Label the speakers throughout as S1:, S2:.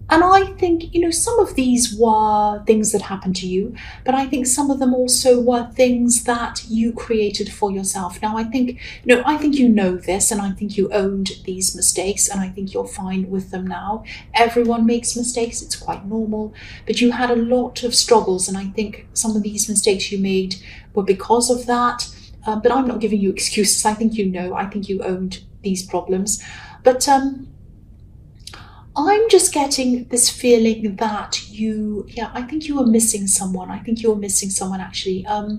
S1: And I think, some of these were things that happened to you, but I think some of them also were things that you created for yourself. Now, I think you know this, and I think you owned these mistakes, and I think you're fine with them now. Everyone makes mistakes, it's quite normal, but you had a lot of struggles, and I think some of these mistakes you made were because of that. But I'm not giving you excuses. I think I think you owned these problems. But I'm just getting this feeling that I think you were missing someone. I think you were missing someone actually. I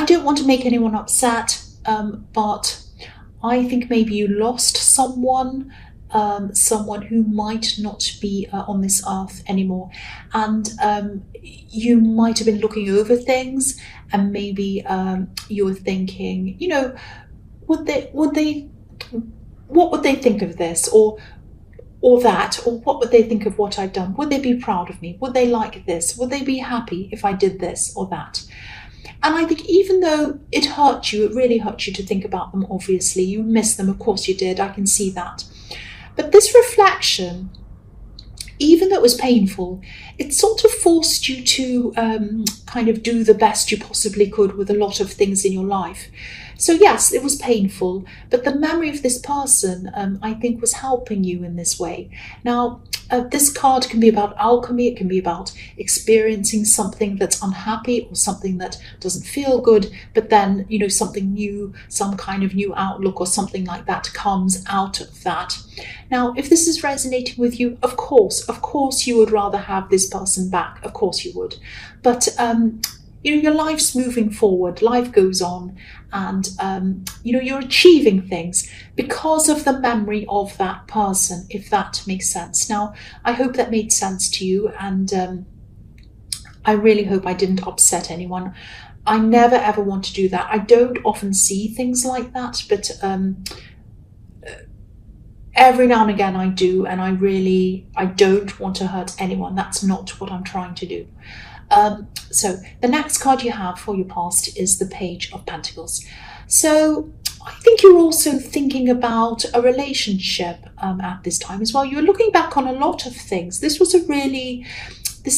S1: don't want to make anyone upset, but I think maybe you lost someone, someone who might not be on this earth anymore. And you might have been looking over things, and maybe you were thinking, would they, what would they think of this, or that, or what would they think of what I've done? Would they be proud of me? Would they like this? Would they be happy if I did this or that? And I think even though it hurt you, it really hurt you to think about them, obviously. You miss them, of course you did, I can see that. But this reflection, even though it was painful, it sort of forced you to kind of do the best you possibly could with a lot of things in your life. So yes, it was painful, but the memory of this person, I think, was helping you in this way. Now, this card can be about alchemy. It can be about experiencing something that's unhappy or something that doesn't feel good, but then, something new, some kind of new outlook or something like that comes out of that. Now, if this is resonating with you, of course you would rather have this person back. Of course you would. But, your life's moving forward, life goes on, and, you're achieving things because of the memory of that person, if that makes sense. Now, I hope that made sense to you, and I really hope I didn't upset anyone. I never ever want to do that. I don't often see things like that, but every now and again I do, and I don't want to hurt anyone. That's not what I'm trying to do. So the next card you have for your past is the Page of Pentacles. So I think you're also thinking about a relationship at this time as well. You're looking back on a lot of things. This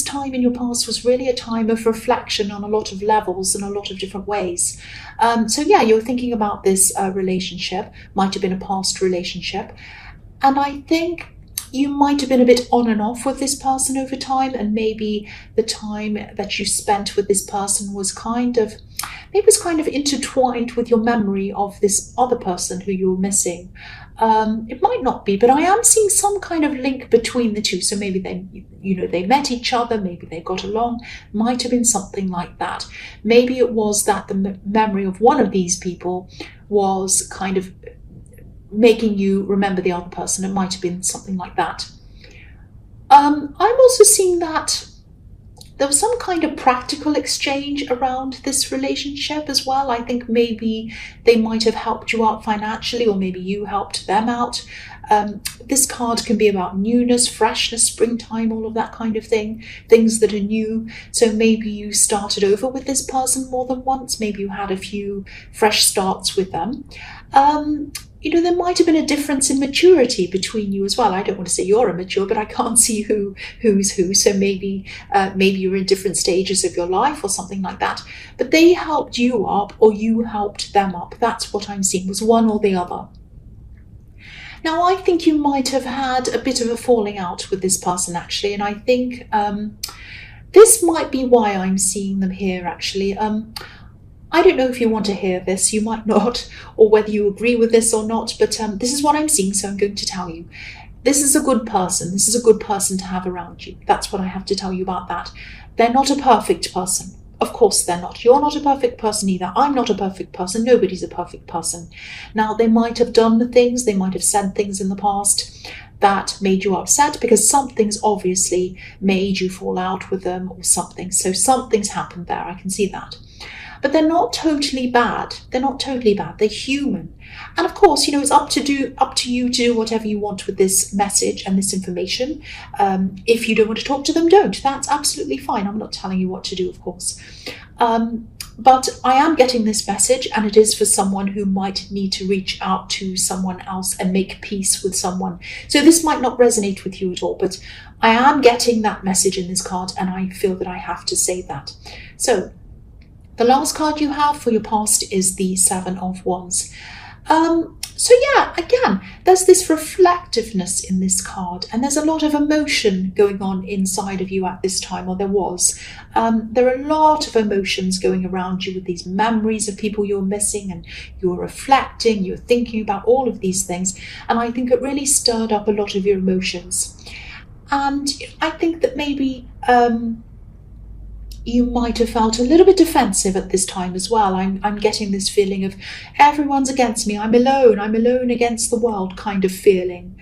S1: time in your past was really a time of reflection on a lot of levels and a lot of different ways. You're thinking about this relationship, might have been a past relationship. And I think you might have been a bit on and off with this person over time, and maybe the time that you spent with this person was kind of intertwined with your memory of this other person who you were missing. It might not be, but I am seeing some kind of link between the two. So maybe they met each other, maybe they got along, might have been something like that. Maybe it was that the memory of one of these people was kind of making you remember the other person. It might have been something like that. I'm also seeing that there was some kind of practical exchange around this relationship as well. I think maybe they might have helped you out financially, or maybe you helped them out. This card can be about newness, freshness, springtime, all of that kind of thing, things that are new. So maybe you started over with this person more than once. Maybe you had a few fresh starts with them. There might have been a difference in maturity between you as well. I don't want to say you're immature, but I can't see who's who. So maybe you're in different stages of your life or something like that. But they helped you up, or you helped them up. That's what I'm seeing, was one or the other. Now, I think you might have had a bit of a falling out with this person, actually. And I think this might be why I'm seeing them here, actually. I don't know if you want to hear this, you might not, or whether you agree with this or not, but this is what I'm seeing, so I'm going to tell you. This is a good person. This is a good person to have around you. That's what I have to tell you about that. They're not a perfect person. Of course they're not. You're not a perfect person either. I'm not a perfect person. Nobody's a perfect person. Now, they might have done the things, they might have said things in the past that made you upset, because something's obviously made you fall out with them or something. So something's happened there. I can see that. But they're not totally bad. They're not totally bad. They're human. And of course, it's up to you to do whatever you want with this message and this information. If you don't want to talk to them, don't. That's absolutely fine. I'm not telling you what to do, of course. But I am getting this message, and it is for someone who might need to reach out to someone else and make peace with someone. So this might not resonate with you at all, but I am getting that message in this card, and I feel that I have to say that. So the last card you have for your past is the Seven of Wands. So yeah, again, there's this reflectiveness in this card, and there's a lot of emotion going on inside of you at this time, or there was. There are a lot of emotions going around you with these memories of people you're missing, and you're reflecting, you're thinking about all of these things, and I think it really stirred up a lot of your emotions. And I think that maybe you might have felt a little bit defensive at this time as well. I'm getting this feeling of everyone's against me, I'm alone against the world kind of feeling.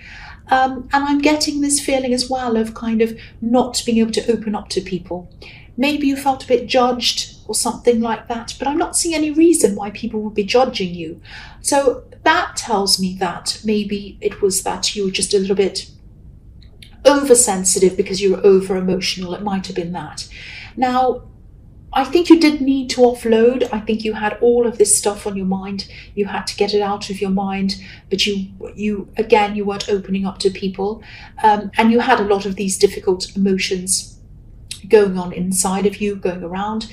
S1: And I'm getting this feeling as well of kind of not being able to open up to people. Maybe you felt a bit judged or something like that, but I'm not seeing any reason why people would be judging you. So that tells me that maybe it was that you were just a little bit oversensitive because you were over emotional. It might have been that. Now, I think you did need to offload. I think you had all of this stuff on your mind. You had to get it out of your mind, but you weren't opening up to people. And you had a lot of these difficult emotions going on inside of you, going around.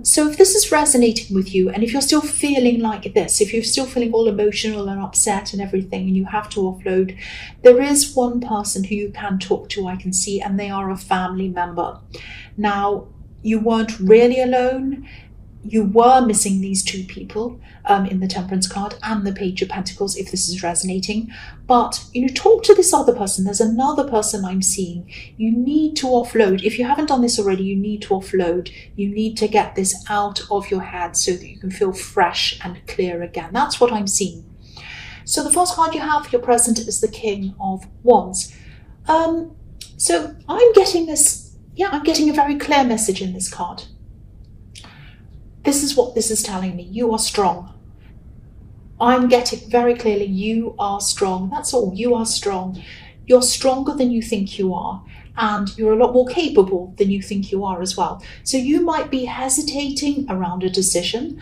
S1: So if this is resonating with you, and if you're still feeling like this, if you're still feeling all emotional and upset and everything, and you have to offload, there is one person who you can talk to, I can see, and they are a family member. Now, you weren't really alone. You were missing these two people in the Temperance card and the Page of Pentacles, if this is resonating. But, talk to this other person. There's another person I'm seeing. You need to offload. If you haven't done this already, you need to offload. You need to get this out of your head so that you can feel fresh and clear again. That's what I'm seeing. So the first card you have for your present is the King of Wands. So I'm getting this. Yeah, I'm getting a very clear message in this card. This is what this is telling me. You are strong. I'm getting very clearly, you are strong. That's all. You are strong. You're stronger than you think you are. And you're a lot more capable than you think you are as well. So you might be hesitating around a decision.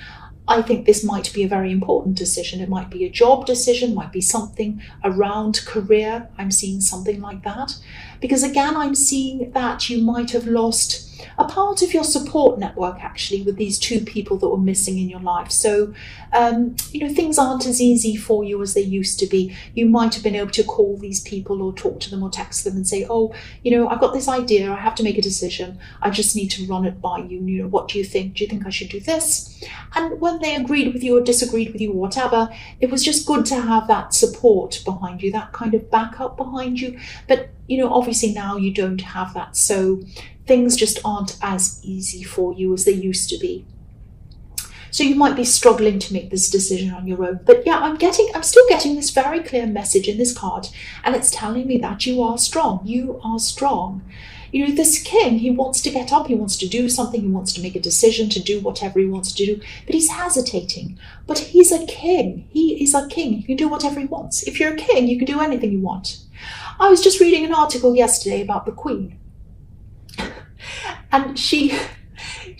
S1: I think this might be a very important decision. It might be a job decision, might be something around career. I'm seeing something like that. Because again, I'm seeing that you might have lost a part of your support network, actually, with these two people that were missing in your life. So, things aren't as easy for you as they used to be. You might have been able to call these people or talk to them or text them and say, oh, I've got this idea. I have to make a decision. I just need to run it by you. What do you think? Do you think I should do this? And when they agreed with you or disagreed with you or whatever, it was just good to have that support behind you, that kind of backup behind you. But, obviously now you don't have that. So things just aren't as easy for you as they used to be. So you might be struggling to make this decision on your own. But yeah, I'm still getting this very clear message in this card, and it's telling me that you are strong. You are strong. This king, he wants to get up, he wants to do something, he wants to make a decision, to do whatever he wants to do, but he's hesitating. But he's a king. He is a king. He can do whatever he wants. If you're a king, you can do anything you want. I was just reading an article yesterday about the Queen. And she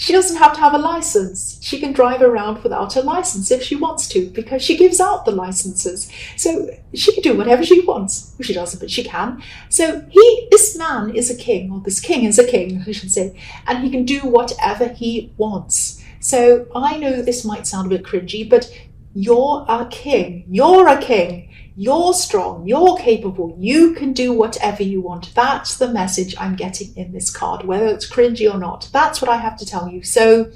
S1: doesn't have to have a license. She can drive around without a license if she wants to, because she gives out the licenses. So she can do whatever she wants. Well, she doesn't, but she can. So this man is a king, or this king is a king, I should say, and he can do whatever he wants. So I know this might sound a bit cringy, but you're a king. You're a king. You're strong, you're capable, you can do whatever you want. That's the message I'm getting in this card, whether it's cringy or not. That's what I have to tell you. So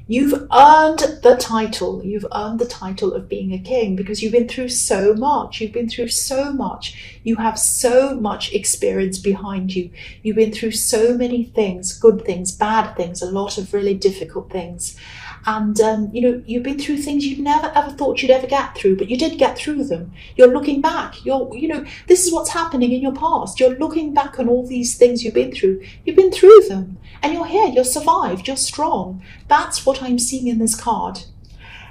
S1: you've earned the title. You've earned the title of being a king because you've been through so much. You've been through so much. You have so much experience behind you. You've been through so many things, good things, bad things, a lot of really difficult things. And, you've been through things you'd never, ever thought you'd ever get through, but you did get through them. You're looking back. This is what's happening in your past. You're looking back on all these things you've been through. You've been through them. And you're here. You're survived. You're strong. That's what I'm seeing in this card.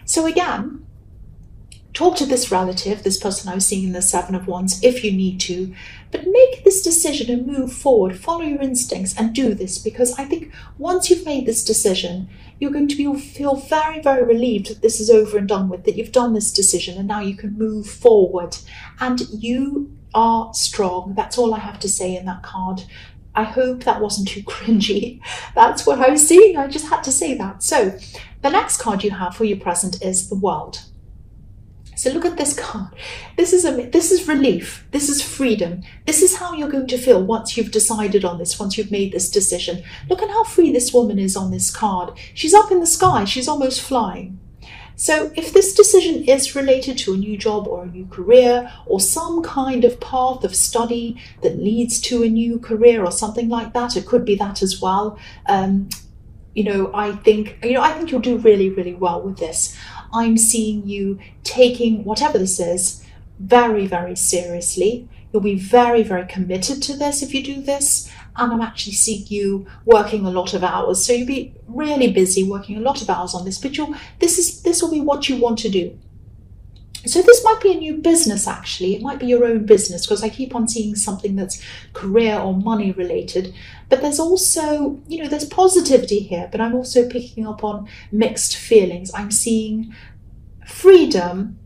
S1: So again, talk to this relative, this person I was seeing in the Seven of Wands, if you need to, but make this decision and move forward. Follow your instincts and do this, because I think once you've made this decision, you're going to feel very, very relieved that this is over and done with, that you've done this decision and now you can move forward. And you are strong. That's all I have to say in that card. I hope that wasn't too cringy. That's what I was seeing. I just had to say that. So the next card you have for your present is the World. So look at this card. This is relief. This is freedom. This is how you're going to feel once you've decided on this, once you've made this decision. Look at how free this woman is on this card. She's up in the sky. She's almost flying. So if this decision is related to a new job or a new career or some kind of path of study that leads to a new career or something like that, it could be that as well. I think you'll do really, really well with this. I'm seeing you taking whatever this is very, very seriously. You'll be very, very committed to this if you do this. And I'm actually seeing you working a lot of hours. So you'll be really busy working a lot of hours on this, but this will be what you want to do. So this might be a new business, actually. It might be your own business, because I keep on seeing something that's career or money related. But there's also, there's positivity here, but I'm also picking up on mixed feelings. I'm seeing freedom,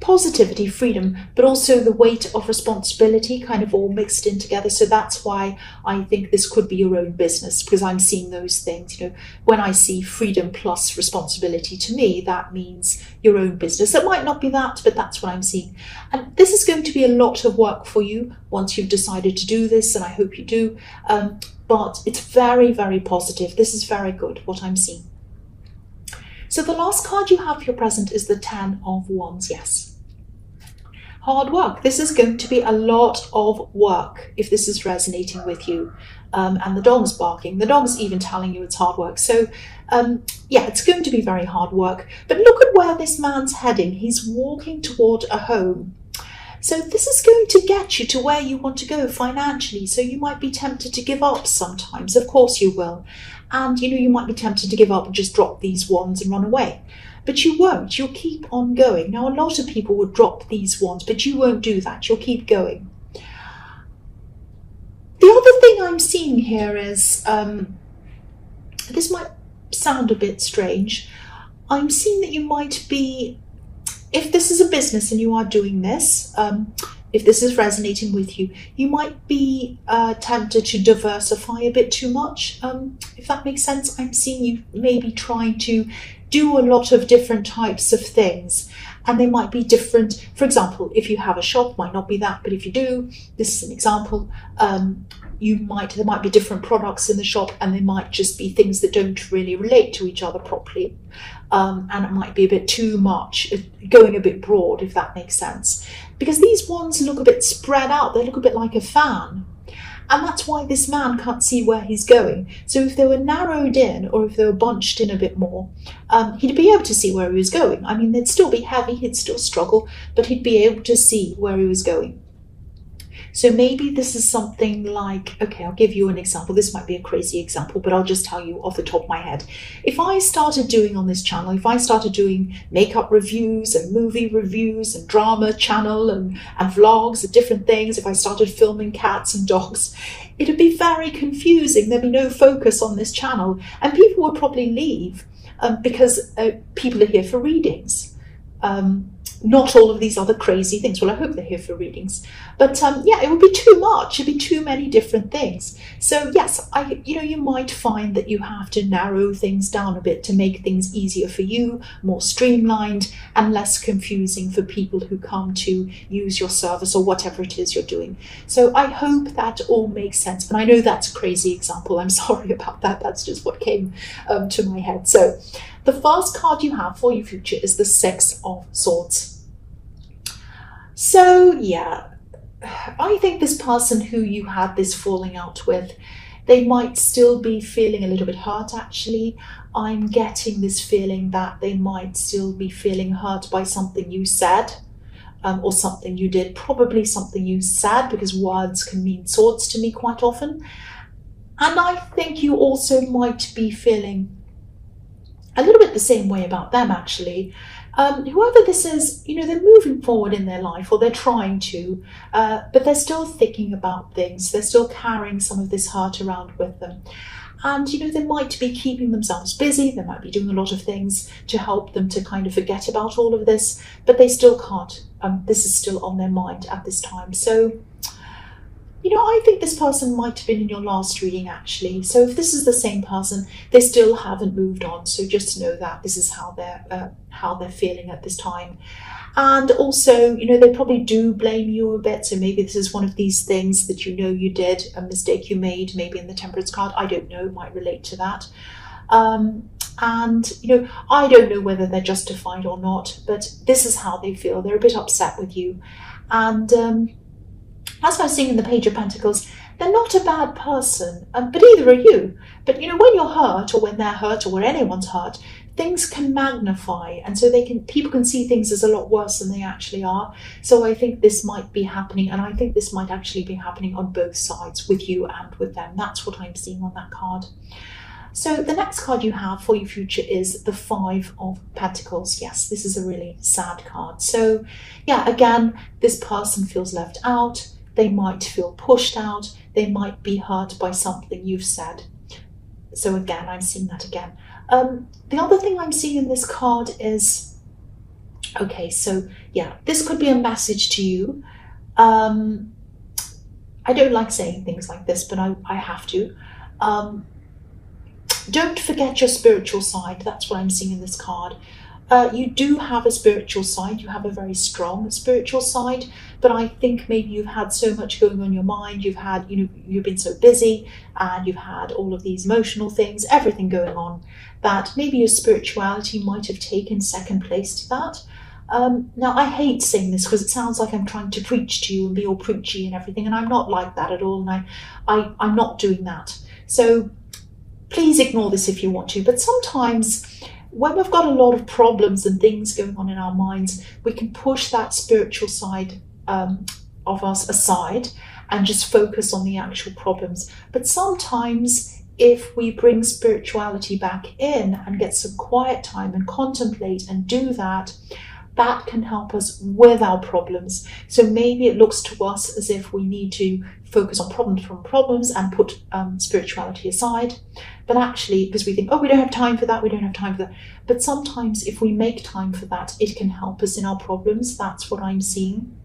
S1: positivity, freedom, but also the weight of responsibility kind of all mixed in together. So that's why I think this could be your own business, because I'm seeing those things. When I see freedom plus responsibility, to me, that means your own business. It might not be that, but that's what I'm seeing. And this is going to be a lot of work for you once you've decided to do this, and I hope you do. But it's very, very positive. This is very good, what I'm seeing. So the last card you have for your present is the Ten of Wands. Yes. Hard work. This is going to be a lot of work if this is resonating with you. And the dog's barking. The dog's even telling you it's hard work. So it's going to be very hard work. But look at where this man's heading. He's walking toward a home. So this is going to get you to where you want to go financially. So you might be tempted to give up sometimes. Of course you will. And you might be tempted to give up and just drop these wands and run away. But you won't. You'll keep on going. Now, a lot of people would drop these wands, but you won't do that. You'll keep going. The other thing I'm seeing here is, this might sound a bit strange. I'm seeing that you might be, if this is a business and you are doing this, if this is resonating with you, you might be tempted to diversify a bit too much, if that makes sense. I'm seeing you maybe trying to do a lot of different types of things, and they might be different. For example, if you have a shop, might not be that, but if you do, this is an example, there might be different products in the shop, and they might just be things that don't really relate to each other properly. And it might be a bit too much, going a bit broad, if that makes sense. Because these wands look a bit spread out, they look a bit like a fan. And that's why this man can't see where he's going. So if they were narrowed in, or if they were bunched in a bit more, he'd be able to see where he was going. I mean, they'd still be heavy, he'd still struggle, but he'd be able to see where he was going. So maybe this is something like, okay, I'll give you an example. This might be a crazy example, but I'll just tell you off the top of my head. If I started doing on this channel, if I started doing makeup reviews and movie reviews and drama channel and vlogs and different things, if I started filming cats and dogs, it'd be very confusing. There'd be no focus on this channel, and people would probably leave because people are here for readings. Not all of these other crazy things. Well, I hope they're here for readings. But it would be too much. It'd be too many different things. So yes, you might find that you have to narrow things down a bit to make things easier for you, more streamlined and less confusing for people who come to use your service or whatever it is you're doing. So I hope that all makes sense. And I know that's a crazy example. I'm sorry about that. That's just what came to my head. So the first card you have for your future is the Six of Swords. So yeah, I think this person who you had this falling out with, they might still be feeling a little bit hurt actually. I'm getting this feeling that they might still be feeling hurt by something you said or something you did, probably something you said, because words can mean swords to me quite often. And I think you also might be feeling a little bit the same way about them actually. Whoever this is, they're moving forward in their life, or they're trying to, but they're still thinking about things. They're still carrying some of this hurt around with them. And, they might be keeping themselves busy. They might be doing a lot of things to help them to kind of forget about all of this, but they still can't. This is still on their mind at this time. So, I think this person might have been in your last reading, actually. So if this is the same person, they still haven't moved on. So just know that this is how they're feeling at this time. And also, they probably do blame you a bit. So maybe this is one of these things that you did, a mistake you made, maybe in the Temperance card. I don't know, might relate to that. And, I don't know whether they're justified or not, but this is how they feel. They're a bit upset with you. And as I was seeing in the Page of Pentacles, they're not a bad person, but either are you. But, when you're hurt, or when they're hurt, or when anyone's hurt, things can magnify, and so people can see things as a lot worse than they actually are. So I think this might be happening, and I think this might actually be happening on both sides, with you and with them. That's what I'm seeing on that card. So the next card you have for your future is the Five of Pentacles. Yes, this is a really sad card. So yeah, again, this person feels left out. They might feel pushed out. They might be hurt by something you've said. So again, I'm seeing that again. The other thing I'm seeing in this card is, okay, so yeah, this could be a message to you. I don't like saying things like this, but I have to. Don't forget your spiritual side. That's what I'm seeing in this card. You do have a spiritual side. You have a very strong spiritual side, but I think maybe you've had so much going on in your mind. You've been so busy, and you've had all of these emotional things, everything going on, that maybe your spirituality might have taken second place to that. Now, I hate saying this because it sounds like I'm trying to preach to you and be all preachy and everything, and I'm not like that at all, and I'm not doing that. So please ignore this if you want to, but sometimes when we've got a lot of problems and things going on in our minds, we can push that spiritual side of us aside and just focus on the actual problems. But sometimes if we bring spirituality back in and get some quiet time and contemplate and do that, that can help us with our problems. So maybe it looks to us as if we need to focus on problems and put spirituality aside. But actually, because we think, oh, we don't have time for that, we don't have time for that. But sometimes if we make time for that, it can help us in our problems. That's what I'm seeing.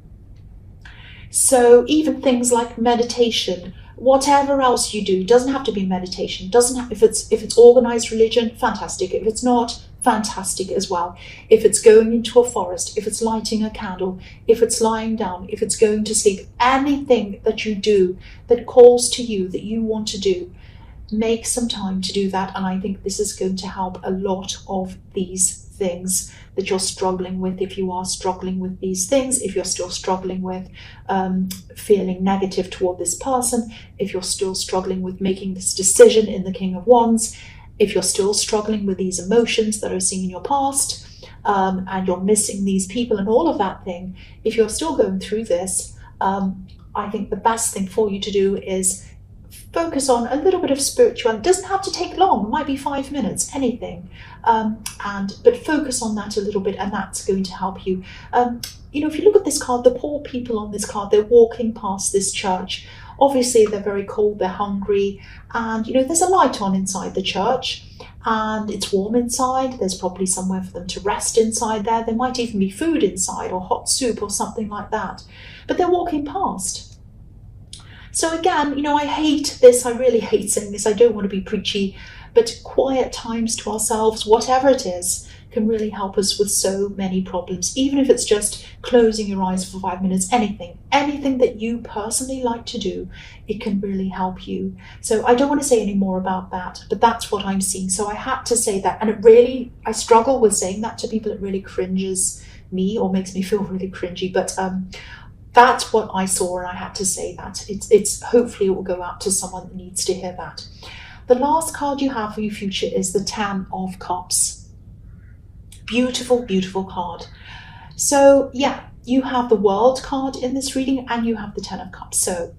S1: So even things like meditation, whatever else you do, doesn't have to be meditation. If it's organized religion, fantastic. If it's not, fantastic as well. If it's going into a forest, if it's lighting a candle, if it's lying down, if it's going to sleep, anything that you do that calls to you, that you want to do, make some time to do that. And I think this is going to help a lot of these things that you're struggling with. If you are struggling with these things, if you're still struggling with feeling negative toward this person, if you're still struggling with making this decision in the King of Wands, if you're still struggling with these emotions that are seen in your past, and you're missing these people and all of that thing, if you're still going through this, I think the best thing for you to do is focus on a little bit of spirituality. It doesn't have to take long, it might be 5 minutes, anything. But focus on that a little bit, and that's going to help you. If you look at this card, the poor people on this card, they're walking past this church. Obviously, they're very cold, they're hungry, and there's a light on inside the church, and it's warm inside. There's probably somewhere for them to rest inside there. There might even be food inside, or hot soup, or something like that. But they're walking past. So again, I hate this. I really hate saying this. I don't want to be preachy, but quiet times to ourselves, whatever it is, can really help us with so many problems. Even if it's just closing your eyes for 5 minutes, anything that you personally like to do, it can really help you. So I don't want to say any more about that, but that's what I'm seeing. So I had to say that, and I struggle with saying that to people. It really cringes me, or makes me feel really cringy, but that's what I saw, and I had to say that. It's hopefully it will go out to someone that needs to hear that. The last card you have for your future is the Ten of Cups. Beautiful, beautiful card. So yeah, you have the World card in this reading, and you have the Ten of Cups. So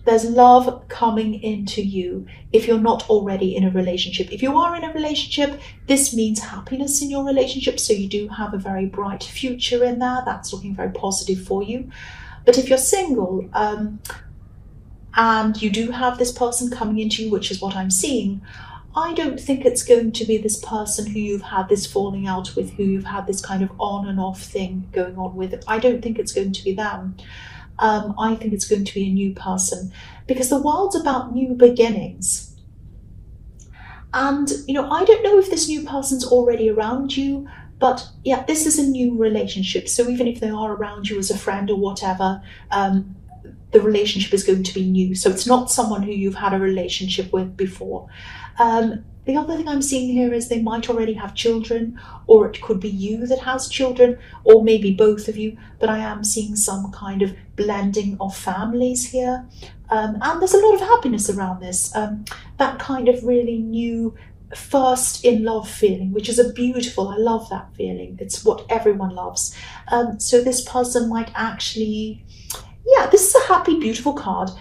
S1: There's love coming into you if you're not already in a relationship. If you are in a relationship, this means happiness in your relationship. So you do have a very bright future in there. That's looking very positive for you. But if you're single, and you do have this person coming into you, which is what I'm seeing, I don't think it's going to be this person who you've had this falling out with, who you've had this kind of on and off thing going on with. I don't think it's going to be them. I think it's going to be a new person, because the world's about new beginnings. And, I don't know if this new person's already around you, but yeah, this is a new relationship. So even if they are around you as a friend or whatever, the relationship is going to be new. So it's not someone who you've had a relationship with before. The other thing I'm seeing here is they might already have children, or it could be you that has children, or maybe both of you, but I am seeing some kind of blending of families here. And there's a lot of happiness around this. That kind of really new first in love feeling, which is I love that feeling. It's what everyone loves. So this person might actually, this is a happy, beautiful card.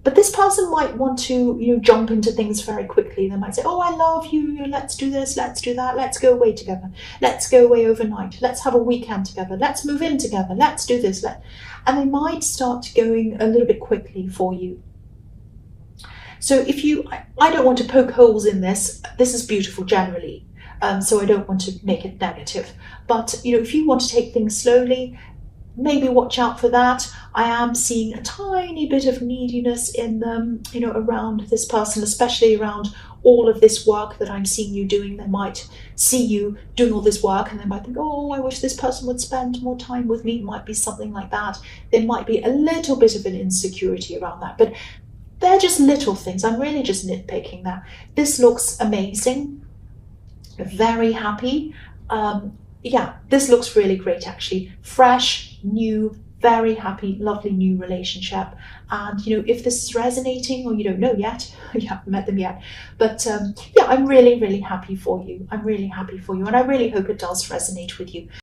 S1: But this person might want to, jump into things very quickly. They might say, oh, I love you. Let's do this. Let's do that. Let's go away together. Let's go away overnight. Let's have a weekend together. Let's move in together. Let's do this. And they might start going a little bit quickly for you. So I don't want to poke holes in this. This is beautiful generally. So I don't want to make it negative. But, if you want to take things slowly, maybe watch out for that. I am seeing a tiny bit of neediness in them, around this person, especially around all of this work that I'm seeing you doing. They might see you doing all this work and they might think, oh, I wish this person would spend more time with me. It might be something like that. There might be a little bit of an insecurity around that, but they're just little things. I'm really just nitpicking that. This looks amazing. Very happy. This looks really great, actually. Fresh, new, very happy, lovely new relationship. And, if this is resonating, or you don't know yet, you haven't met them yet, but I'm really, really happy for you. I'm really happy for you. And I really hope it does resonate with you.